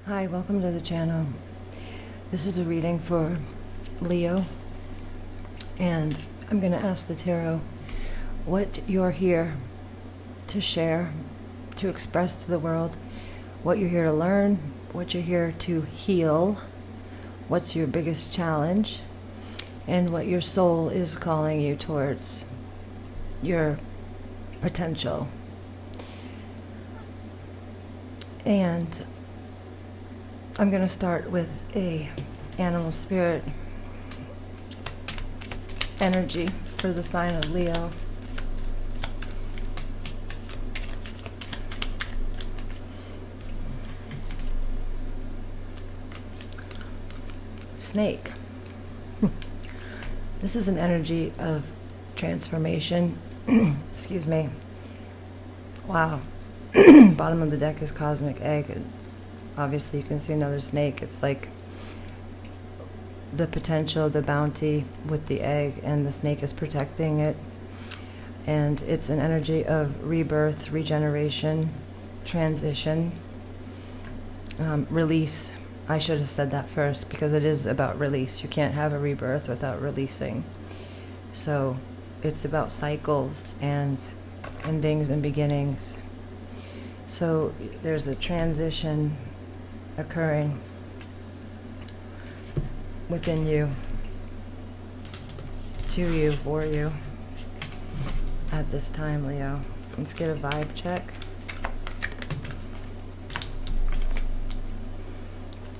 Hi, welcome to the channel. This is a reading for Leo, and I'm going to ask the tarot what you're here to share, to express to the world, what you're here to learn, what you're here to heal, what's your biggest challenge, and what your soul is calling you towards, your potential. And I'm going to start with a animal spirit energy for the sign of Leo. Snake. This is an energy of transformation. Excuse me. Wow. Bottom of the deck is cosmic egg. It's obviously, you can see another snake. It's like the potential, the bounty with the egg, and the snake is protecting it. And it's an energy of rebirth, regeneration, transition, release. I should have said that first, because it is about release. You can't have a rebirth without releasing. So it's about cycles and endings and beginnings. So there's a transition occurring within you, to you, for you, at this time, Leo. Let's get a vibe check.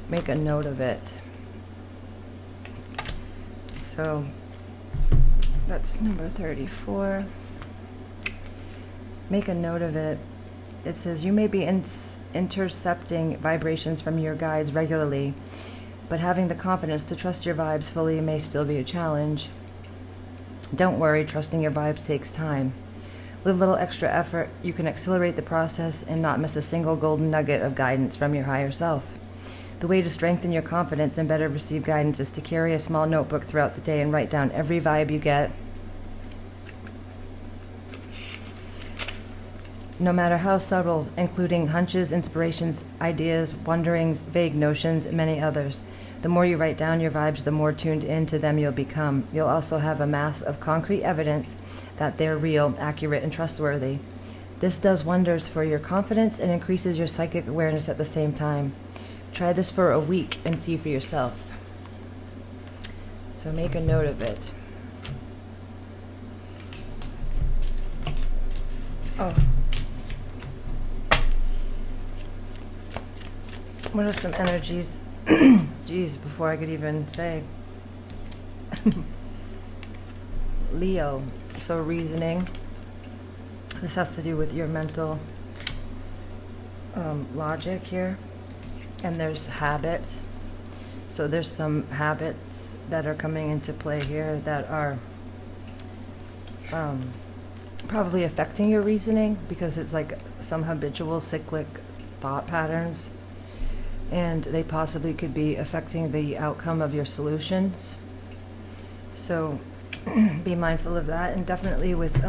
Make a note of it. So that's number 34. Make a note of it. It says, you may be intercepting vibrations from your guides regularly, but having the confidence to trust your vibes fully may still be a challenge. Don't worry, trusting your vibes takes time. With a little extra effort, you can accelerate the process and not miss a single golden nugget of guidance from your higher self. The way to strengthen your confidence and better receive guidance is to carry a small notebook throughout the day and write down every vibe you get. No matter how subtle, including hunches, inspirations, ideas, wonderings, vague notions, and many others. The more you write down your vibes, the more tuned into them you'll become. You'll also have a mass of concrete evidence that they're real, accurate, and trustworthy. This does wonders for your confidence and increases your psychic awareness at the same time. Try this for a week and see for yourself. So make a note of it. Oh. What are some energies? Geez, before I could even say. Leo. So reasoning. This has to do with your mental logic here. And there's habit. So there's some habits that are coming into play here that are probably affecting your reasoning, because it's like some habitual cyclic thought patterns. And they possibly could be affecting the outcome of your solutions. So be mindful of that. And definitely with,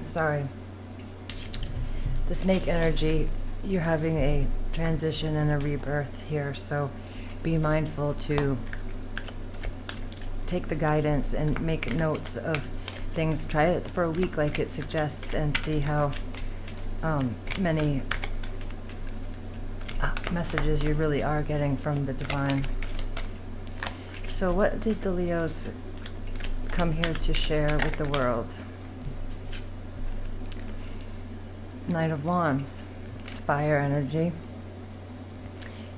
sorry, the snake energy, you're having a transition and a rebirth here. So be mindful to take the guidance and make notes of things. Try it for a week like it suggests, and see how many messages you really are getting from the divine. So what did the Leos come here to share with the world? Knight of Wands. It's fire energy.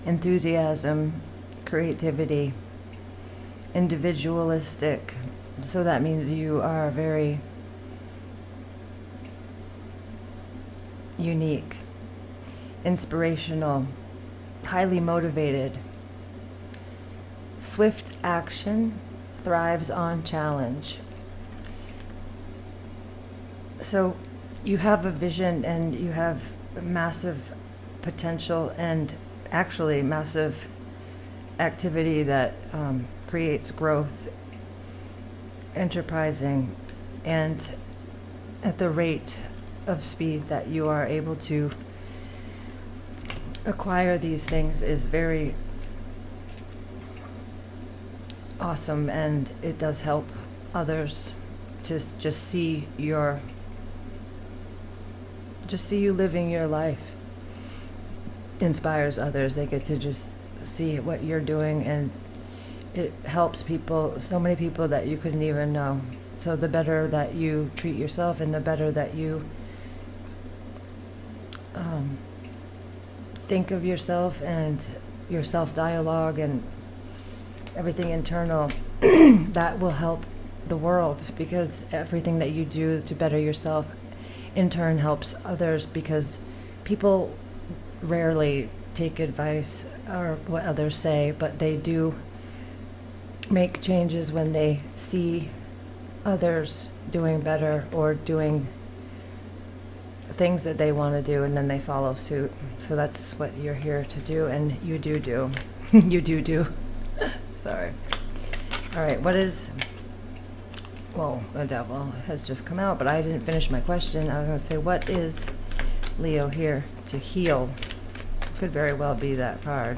Enthusiasm, creativity, individualistic. So that means you are very unique, inspirational, highly motivated. Swift action, thrives on challenge. So you have a vision and you have massive potential and actually massive activity that creates growth, enterprising, and at the rate of speed that you are able to acquire these things is very awesome, and it does help others to just see you living your life. Inspires others. They get to just see what you're doing, and it helps people, so many people that you couldn't even know. So the better that you treat yourself, and the better that you think of yourself and your self-dialogue and everything internal, that will help the world, because everything that you do to better yourself in turn helps others, because people rarely take advice or what others say, but they do make changes when they see others doing better or doing things that they want to do, and then they follow suit. So that's what you're here to do, and you do. You do. Sorry. All right, well, the devil has just come out, but I didn't finish my question. I was going to say, what is Leo here to heal? Could very well be that card.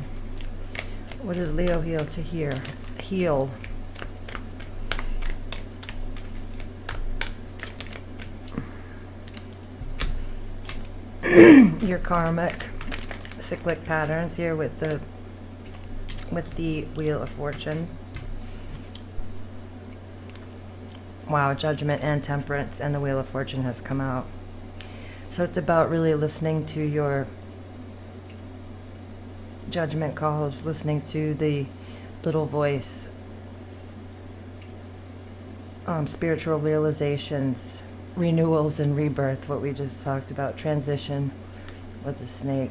What is Leo here to heal? Your karmic cyclic patterns here with the Wheel of Fortune. Wow, Judgment and Temperance, and the Wheel of Fortune has come out. So it's about really listening to your judgment calls, listening to the little voice, spiritual realizations, renewals and rebirth, what we just talked about, transition with the snake.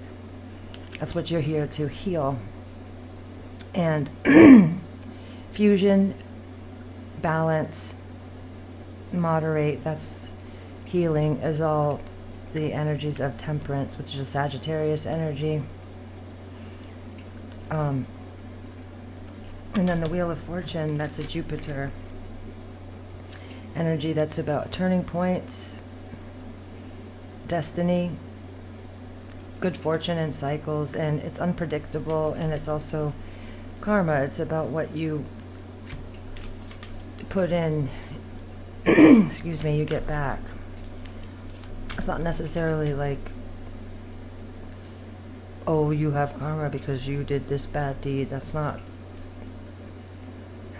That's what you're here to heal. And fusion, balance, moderate, that's healing, is all the energies of temperance, which is a Sagittarius energy. And then the Wheel of Fortune, that's a Jupiter energy, that's about turning points, destiny, good fortune and cycles, and it's unpredictable, and it's also karma. It's about what you put in, excuse me, you get back. It's not necessarily like, oh, you have karma because you did this bad deed. That's not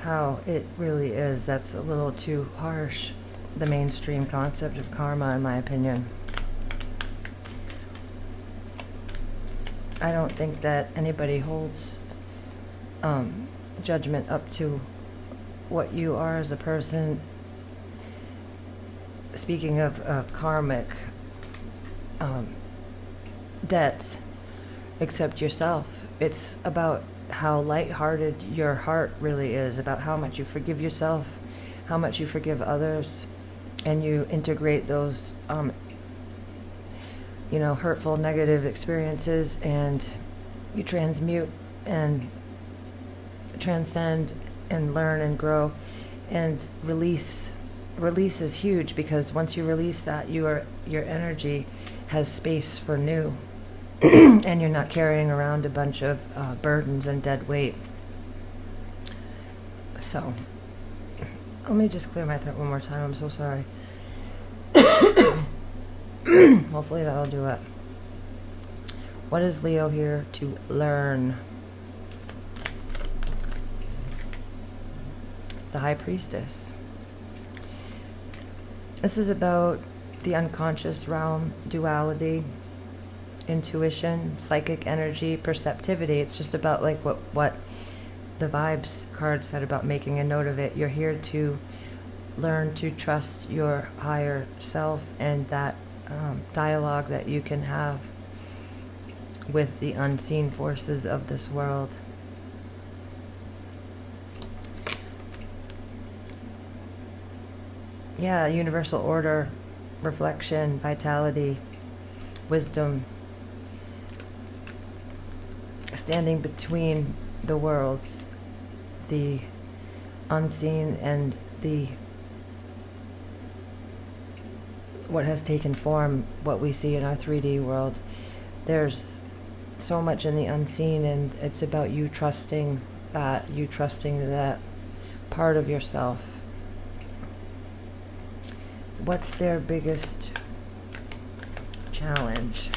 how it really is. That's a little too harsh, the mainstream concept of karma, in my opinion. I don't think that anybody holds judgment up to what you are as a person. Speaking of karmic debts, except yourself. It's about how lighthearted your heart really is, about how much you forgive yourself, how much you forgive others, and you integrate those hurtful, negative experiences, and you transmute and transcend and learn and grow and release. Release is huge, because once you release that, your energy has space for new. And you're not carrying around a bunch of burdens and dead weight. So, let me just clear my throat one more time. I'm so sorry. Hopefully that'll do it. What is Leo here to learn? The High Priestess. This is about the unconscious realm, duality, intuition, psychic energy, perceptivity. It's just about like what the vibes card said about making a note of it. You're here to learn to trust your higher self, and that dialogue that you can have with the unseen forces of this world. Yeah, universal order, reflection, vitality, wisdom, standing between the worlds, the unseen and the what has taken form, what we see in our 3D world. There's so much in the unseen, and it's about you trusting that part of yourself. What's their biggest challenge?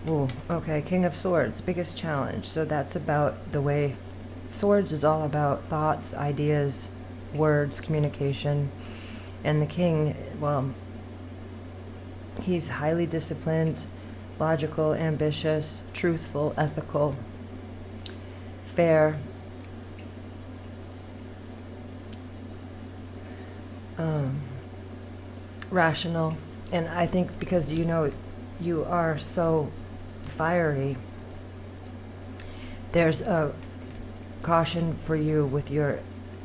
Ooh, okay, King of Swords, biggest challenge. So that's about the way Swords is all about thoughts, ideas, words, communication. And the King, well, he's highly disciplined, logical, ambitious, truthful, ethical, fair, rational. And I think because you are so fiery, there's a caution for you with your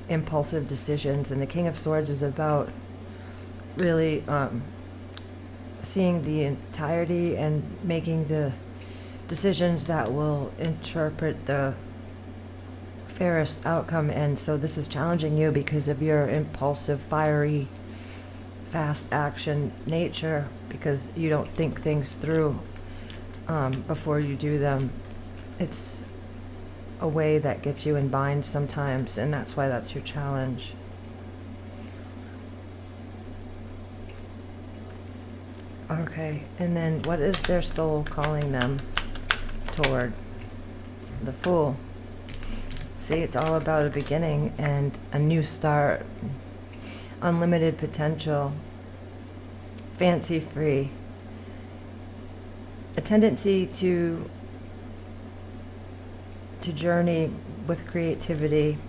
impulsive decisions. And the King of Swords is about really seeing the entirety and making the decisions that will interpret the fairest outcome. And so this is challenging you because of your impulsive, fiery, fast action nature, because you don't think things through before you do them. It's a way that gets you in bind sometimes, and that's why that's your challenge. Okay, and then what is their soul calling them toward? The Fool. See, it's all about a beginning and a new start, unlimited potential, fancy-free, a tendency to journey with creativity,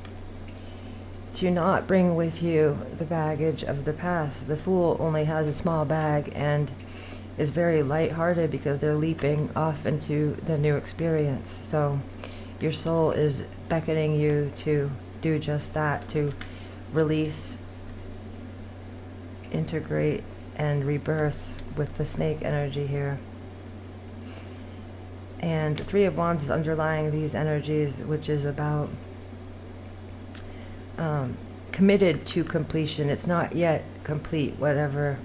to not bring with you the baggage of the past. The Fool only has a small bag and is very lighthearted because they're leaping off into the new experience. So your soul is beckoning you to do just that, to release, integrate, and rebirth with the snake energy here. And the Three of Wands is underlying these energies, which is about committed to completion. It's not yet complete, whatever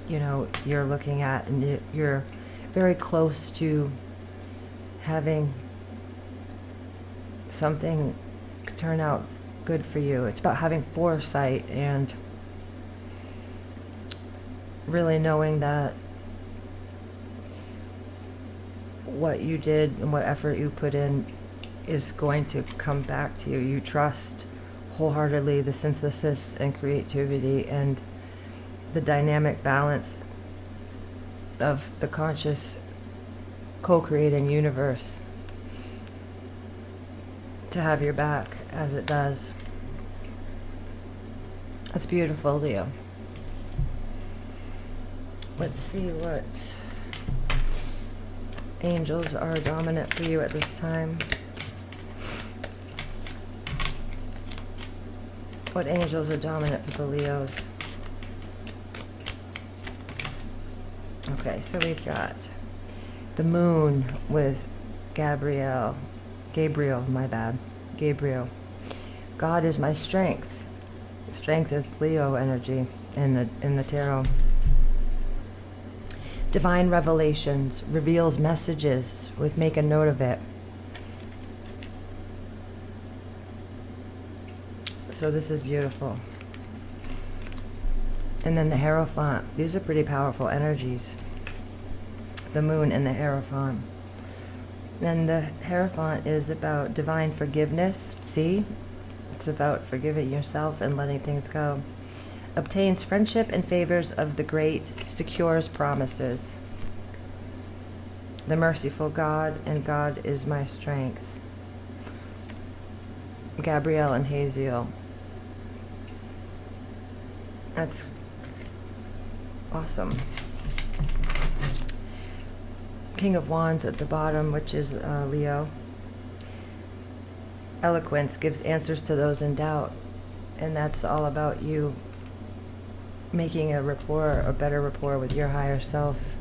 you're looking at, and you're very close to having something turn out good for you. It's about having foresight and really knowing that what you did and what effort you put in is going to come back to you. You trust wholeheartedly the synthesis and creativity and the dynamic balance of the conscious co-creating universe to have your back as it does. That's beautiful, Leo. Let's see what angels are dominant for you at this time. What angels are dominant for the Leos? Okay, so we've got the Moon with Gabriel. God is my strength. Strength is Leo energy in the tarot. Divine revelations, reveals messages with make a note of it. So this is beautiful. And then the Hierophant. These are pretty powerful energies. The Moon and the Hierophant. And the Hierophant is about divine forgiveness. See? It's about forgiving yourself and letting things go. Obtains friendship and favors of the great, secures promises. The merciful God, and God is my strength. Gabrielle and Haziel. That's awesome. King of Wands at the bottom, which is Leo. Eloquence gives answers to those in doubt. And that's all about you making a better rapport with your higher self.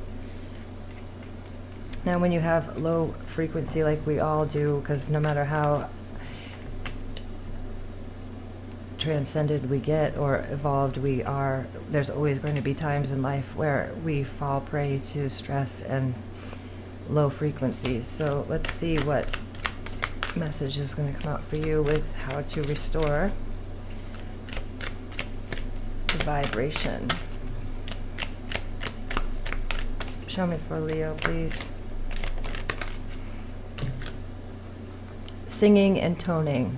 Now, when you have low frequency, like we all do, because no matter how transcended we get or evolved we are, there's always going to be times in life where we fall prey to stress and low frequencies. So let's see what message is going to come out for you with how to restore the vibration. Show me for Leo, please. Singing and toning.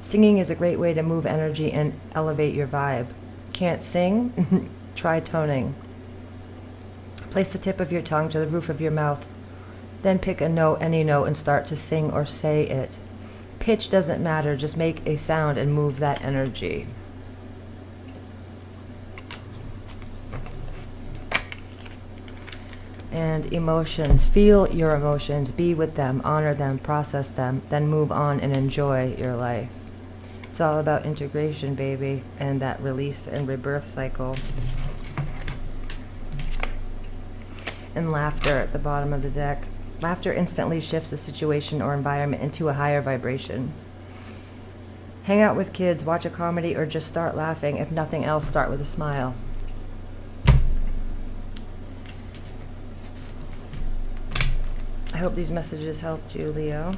Singing is a great way to move energy and elevate your vibe. Can't sing? Try toning. Place the tip of your tongue to the roof of your mouth. Then pick a note, any note, and start to sing or say it. Pitch doesn't matter, just make a sound and move that energy. And emotions. Feel your emotions, be with them, honor them, process them, then move on and enjoy your life. It's all about integration, baby, and that release and rebirth cycle. And laughter at the bottom of the deck. Laughter instantly shifts the situation or environment into a higher vibration. Hang out with kids, watch a comedy, or just start laughing. If nothing else, start with a smile. I hope these messages helped you, Leo.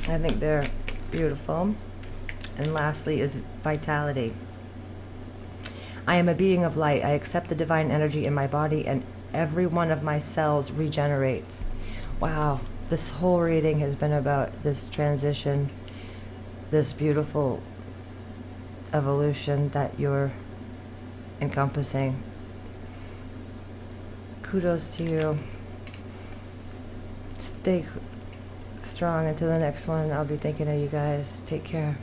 I think they're beautiful. And lastly is vitality. I am a being of light. I accept the divine energy in my body and every one of my cells regenerates. Wow, this whole reading has been about this transition, this beautiful evolution that you're encompassing. Kudos to you. Stay strong until the next one. I'll be thinking of you guys. Take care.